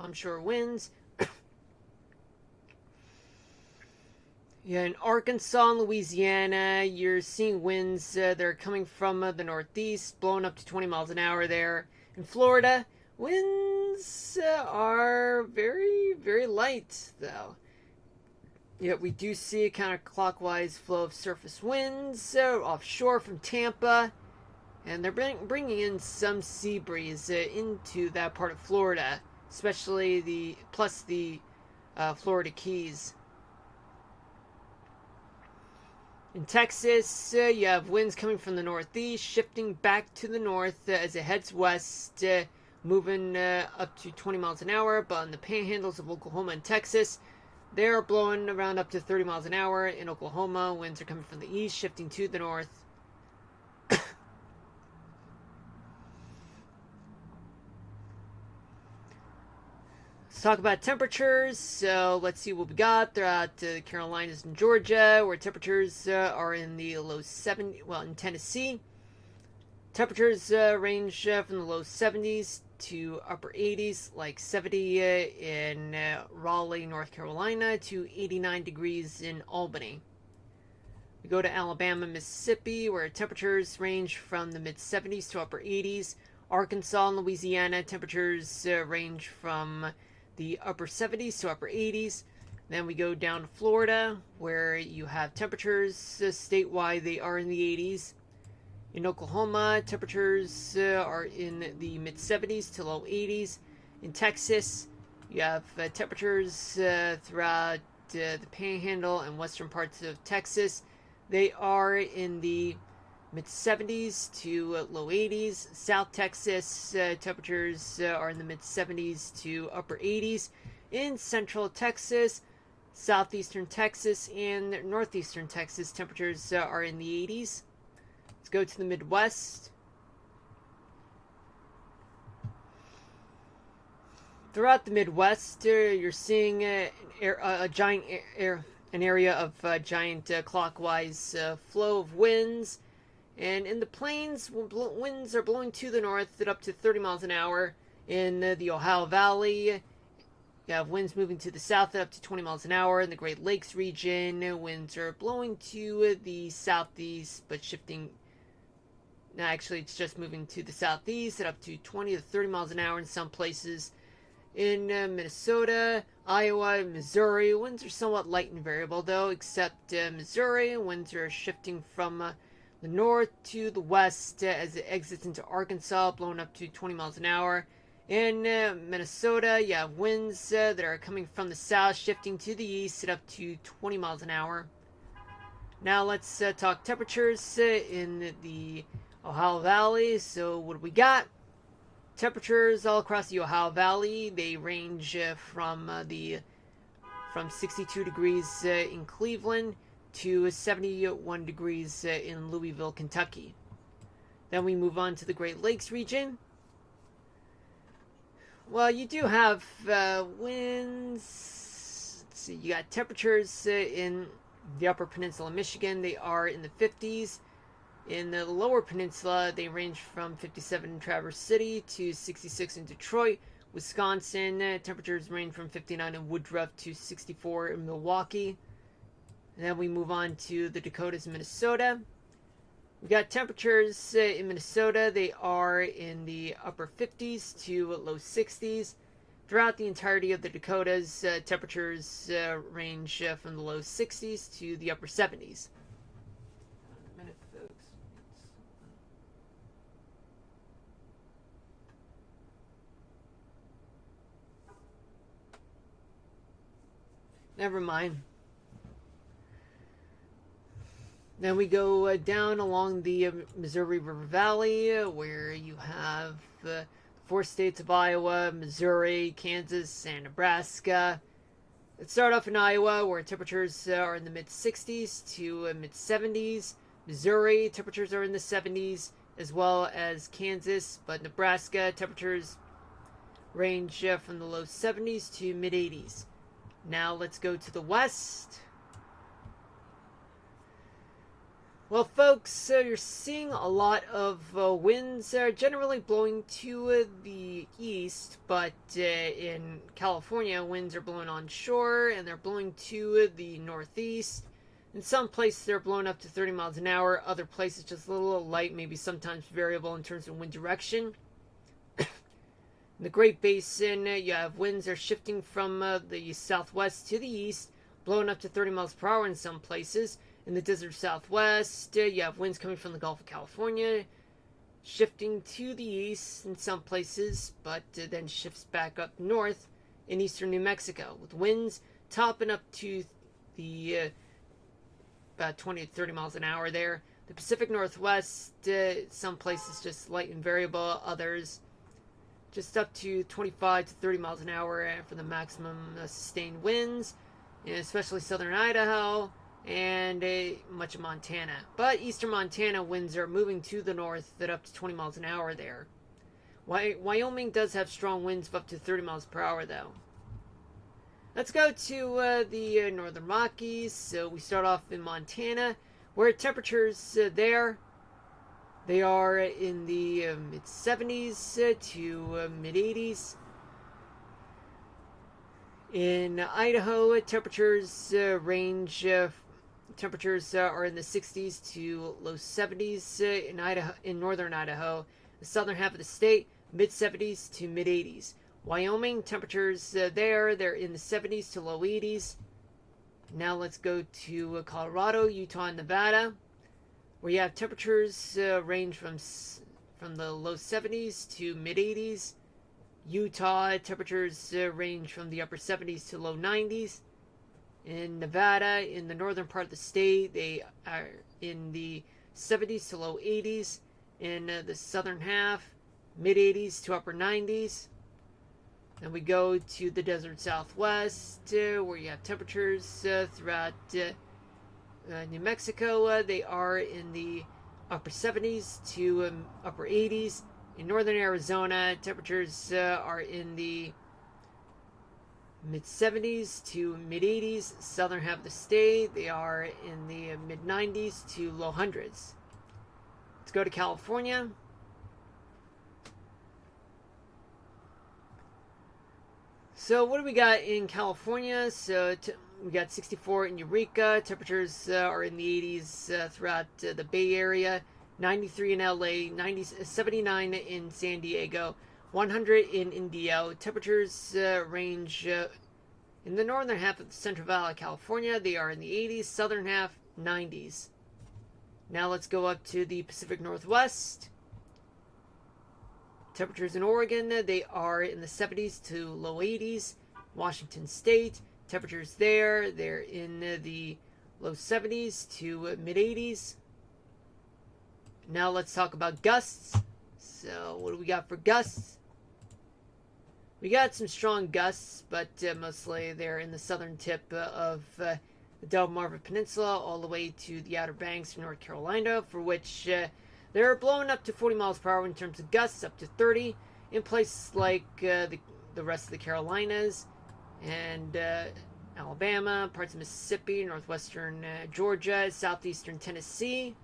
onshore winds. Yeah, in Arkansas and Louisiana, you're seeing winds that are coming from the northeast, blowing up to 20 miles an hour there. In Florida, winds are very, very light, though. Yet we do see a counterclockwise flow of surface winds offshore from Tampa, and they're bringing in some sea breeze into that part of Florida, especially the Florida Keys. In Texas, you have winds coming from the northeast, shifting back to the north as it heads west, moving up to 20 miles an hour. But in the panhandles of Oklahoma and Texas, they're blowing around up to 30 miles an hour. In Oklahoma, winds are coming from the east, shifting to the north. Let's talk about temperatures. So let's see what we got throughout the Carolinas and Georgia, where temperatures are in the low 70s. Well, in Tennessee, temperatures range from the low 70s to upper 80s, like 70 in Raleigh, North Carolina, to 89 degrees in Albany. We go to Alabama, Mississippi, where temperatures range from the mid 70s to upper 80s. Arkansas and Louisiana, temperatures range from the upper 70s to upper 80s. Then we go down to Florida, where you have temperatures statewide, they are in the 80s. In Oklahoma, temperatures are in the mid 70s to low 80s. In Texas, you have temperatures throughout the panhandle and western parts of Texas. They are in the mid 70s to low 80s. South Texas, temperatures are in the mid 70s to upper 80s. In central Texas, southeastern Texas, and northeastern Texas, temperatures are in the 80s. Let's go to the Midwest. Throughout the Midwest, you're seeing an area of giant clockwise flow of winds. And in the plains, winds are blowing to the north at up to 30 miles an hour. In the Ohio Valley, you have winds moving to the south at up to 20 miles an hour. In the Great Lakes region, winds are blowing to the southeast, but shifting. Actually, it's just moving to the southeast at up to 20 to 30 miles an hour in some places. In Minnesota, Iowa, Missouri, winds are somewhat light and variable, though, except Missouri, winds are shifting from the north to the west as it exits into Arkansas, blowing up to 20 miles an hour. In Minnesota, you have winds that are coming from the south, shifting to the east at up to 20 miles an hour. Now let's talk temperatures in the Ohio Valley. So what do we got? Temperatures all across the Ohio Valley, they range from 62 degrees in Cleveland to 71 degrees in Louisville, Kentucky. Then we move on to the Great Lakes region. Well, you do have winds. Let's see, you got temperatures in the Upper Peninsula of Michigan. They are in the 50s. In the Lower Peninsula, they range from 57 in Traverse City to 66 in Detroit. Wisconsin, temperatures range from 59 in Woodruff to 64 in Milwaukee. And then we move on to the Dakotas and Minnesota. We got temperatures in Minnesota. They are in the upper 50s to low 60s. Throughout the entirety of the Dakotas, temperatures range from the low 60s to the upper 70s. Never mind. Then we go down along the Missouri River Valley, where you have the 4 states of Iowa, Missouri, Kansas, and Nebraska. Let's start off in Iowa, where temperatures are in the mid-60s to mid-70s. Missouri, temperatures are in the 70s, as well as Kansas, but Nebraska, temperatures range from the low 70s to mid-80s. Now let's go to the west. Well, folks, you're seeing a lot of winds generally blowing to the east, but in California, winds are blowing onshore and they're blowing to the northeast. In some places, they're blowing up to 30 miles an hour. Other places, just a little light, maybe sometimes variable in terms of wind direction. In the Great Basin, you have winds are shifting from the southwest to the east, blowing up to 30 miles per hour in some places. In the desert southwest, you have winds coming from the Gulf of California, shifting to the east in some places, but then shifts back up north in eastern New Mexico, with winds topping up to the about 20 to 30 miles an hour there. The Pacific Northwest, some places just light and variable, others just up to 25 to 30 miles an hour for the maximum sustained winds, especially southern Idaho and much of Montana. But eastern Montana winds are moving to the north at up to 20 miles an hour there. Wyoming does have strong winds of up to 30 miles per hour though. Let's go to the Northern Rockies. So we start off in Montana, where temperatures there, they are in the mid 70s to mid 80s. In Idaho, temperatures range. Temperatures are in the 60s to low 70s in Idaho, in northern Idaho. The southern half of the state, mid 70s to mid 80s. Wyoming, temperatures they're in the 70s to low 80s. Now let's go to Colorado, Utah, and Nevada, where you have temperatures range from the low 70s to mid 80s. Utah, temperatures range from the upper 70s to low 90s. In Nevada, in the northern part of the state, they are in the 70s to low 80s. In the southern half, mid 80s to upper 90s. Then we go to the desert southwest, where you have temperatures throughout New Mexico. They are in the upper 70s to upper 80s. In northern Arizona, temperatures are in the mid 70s to mid 80s. Southern half of the state, they are in the mid 90s to low hundreds. Let's go to California. So what do we got in California? So we got 64 in Eureka. Temperatures are in the 80s throughout the Bay Area. 93 in LA, 79 in San Diego, 100 in Indio. Temperatures range in the northern half of the Central Valley, California. They are in the 80s, southern half, 90s. Now let's go up to the Pacific Northwest. Temperatures in Oregon, they are in the 70s to low 80s. Washington State, temperatures there, they're in the low 70s to mid 80s. Now let's talk about gusts. So what do we got for gusts? We got some strong gusts, but mostly they're in the southern tip of the Delmarva Peninsula all the way to the Outer Banks of North Carolina, for which they're blowing up to 40 miles per hour in terms of gusts, up to 30 in places like the rest of the Carolinas and Alabama, parts of Mississippi, northwestern Georgia, southeastern Tennessee.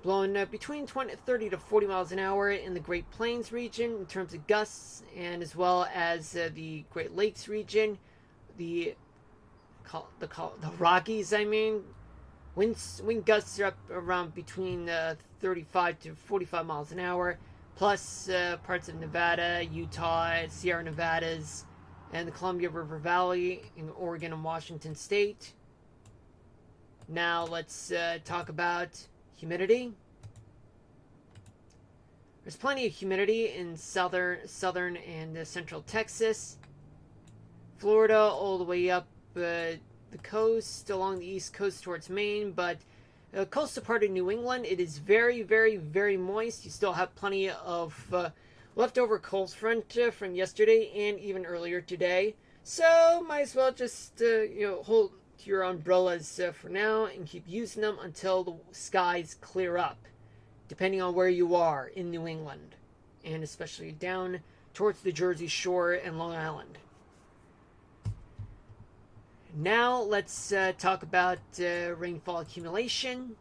Blowing between 30 to 40 miles an hour in the Great Plains region in terms of gusts, and as well as the Great Lakes region, the Rockies. I mean, wind gusts are up around between 35 to 45 miles an hour, plus parts of Nevada, Utah, Sierra Nevadas, and the Columbia River Valley in Oregon and Washington State. Now let's talk about humidity. There's plenty of humidity in southern and central Texas, Florida, all the way up the coast along the east coast towards Maine. But the coastal part of New England, it is very, very, very moist. You still have plenty of leftover cold front from yesterday and even earlier today. So might as well just hold your umbrellas for now and keep using them until the skies clear up, depending on where you are in New England, and especially down towards the Jersey Shore and Long Island. Now let's talk about rainfall accumulation.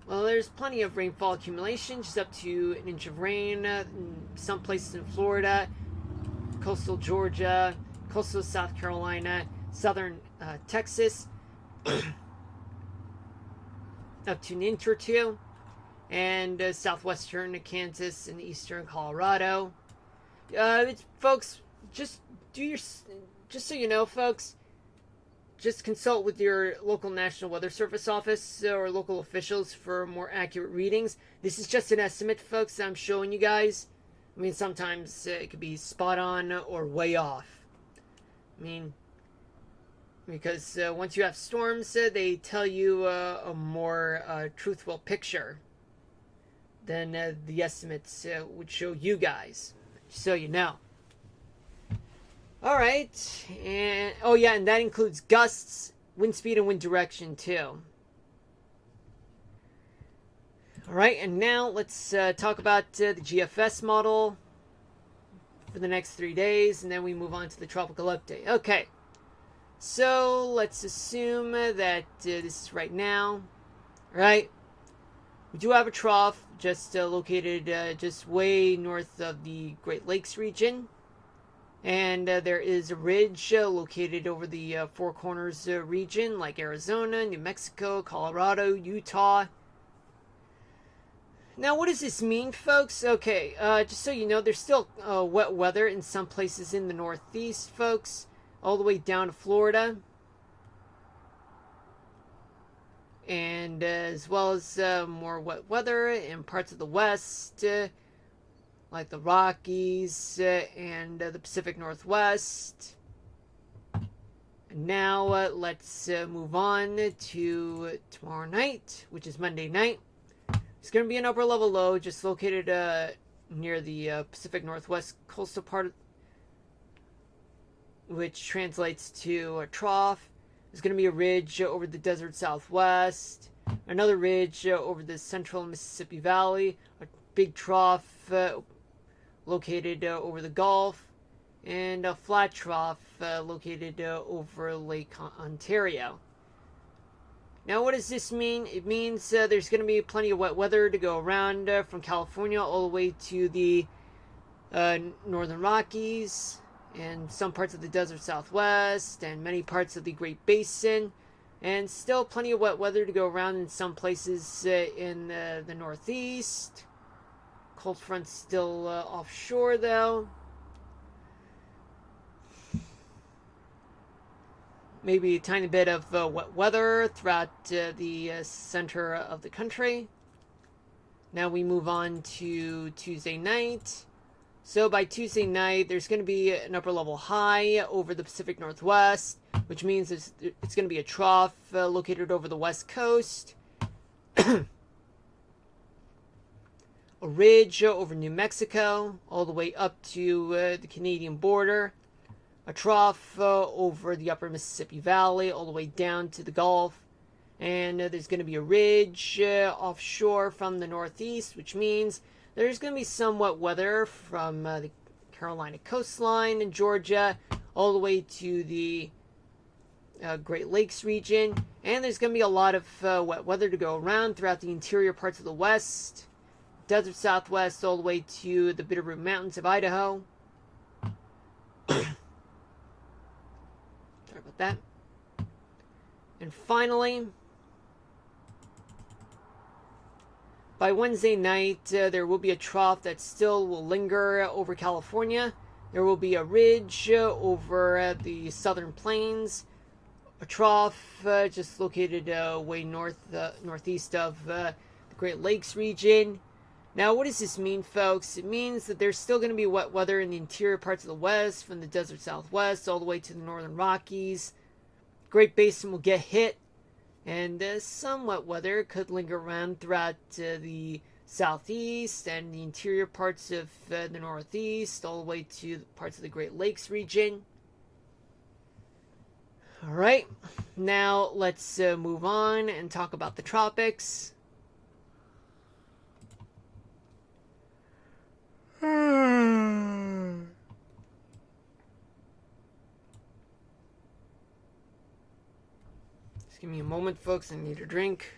Well, there's plenty of rainfall accumulation, just up to an inch of rain in some places in Florida, coastal Georgia, coastal South Carolina, southern Texas, up to an inch or two, and southwestern Kansas and eastern Colorado. Folks, just just so you know, folks, just consult with your local National Weather Service office or local officials for more accurate readings. This is just an estimate, folks, that I'm showing you guys. I mean, sometimes it could be spot on or way off. I mean, because once you have storms, they tell you a more truthful picture than the estimates would show you guys. So you know. All right, and oh yeah, and that includes gusts, wind speed, and wind direction too. All right, and now let's talk about the GFS model for the next 3 days, and then we move on to the tropical update. Okay, so let's assume that this is right now. All right, we do have a trough just located just way north of the Great Lakes region. And there is a ridge located over the Four Corners region, like Arizona, New Mexico, Colorado, Utah. Now, what does this mean, folks? Okay, just so you know, there's still wet weather in some places in the Northeast, folks, all the way down to Florida. And as well as more wet weather in parts of the West, like the Rockies and the Pacific Northwest. And now let's move on to tomorrow night, which is Monday night. It's going to be an upper level low just located near the Pacific Northwest coastal part, which translates to a trough. There's going to be a ridge over the desert Southwest, another ridge over the central Mississippi Valley, a big trough located over the Gulf, and a flat trough located over Lake Ontario. Now, what does this mean? It means there's going to be plenty of wet weather to go around from California all the way to the northern Rockies, and some parts of the desert Southwest, and many parts of the Great Basin, and still plenty of wet weather to go around in some places in the Northeast. Cold front still offshore, though. Maybe a tiny bit of wet weather throughout the center of the country. Now we move on to Tuesday night. So by Tuesday night, there's going to be an upper level high over the Pacific Northwest, which means it's going to be a trough located over the West Coast. A ridge over New Mexico, all the way up to the Canadian border. A trough over the upper Mississippi Valley, all the way down to the Gulf. And there's going to be a ridge offshore from the northeast, which means there's going to be some wet weather from the Carolina coastline in Georgia, all the way to the Great Lakes region. And there's going to be a lot of wet weather to go around throughout the interior parts of the West. Desert Southwest all the way to the Bitterroot Mountains of Idaho. Sorry about that. And finally, by Wednesday night, there will be a trough that still will linger over California. There will be a ridge over the southern plains. A trough just located way northeast of the Great Lakes region. Now, what does this mean, folks? It means that there's still going to be wet weather in the interior parts of the West, from the desert Southwest all the way to the northern Rockies. Great Basin will get hit, and some wet weather could linger around throughout the Southeast and the interior parts of the Northeast, all the way to parts of the Great Lakes region. All right, now let's move on and talk about the tropics. Just give me a moment, folks. I need a drink.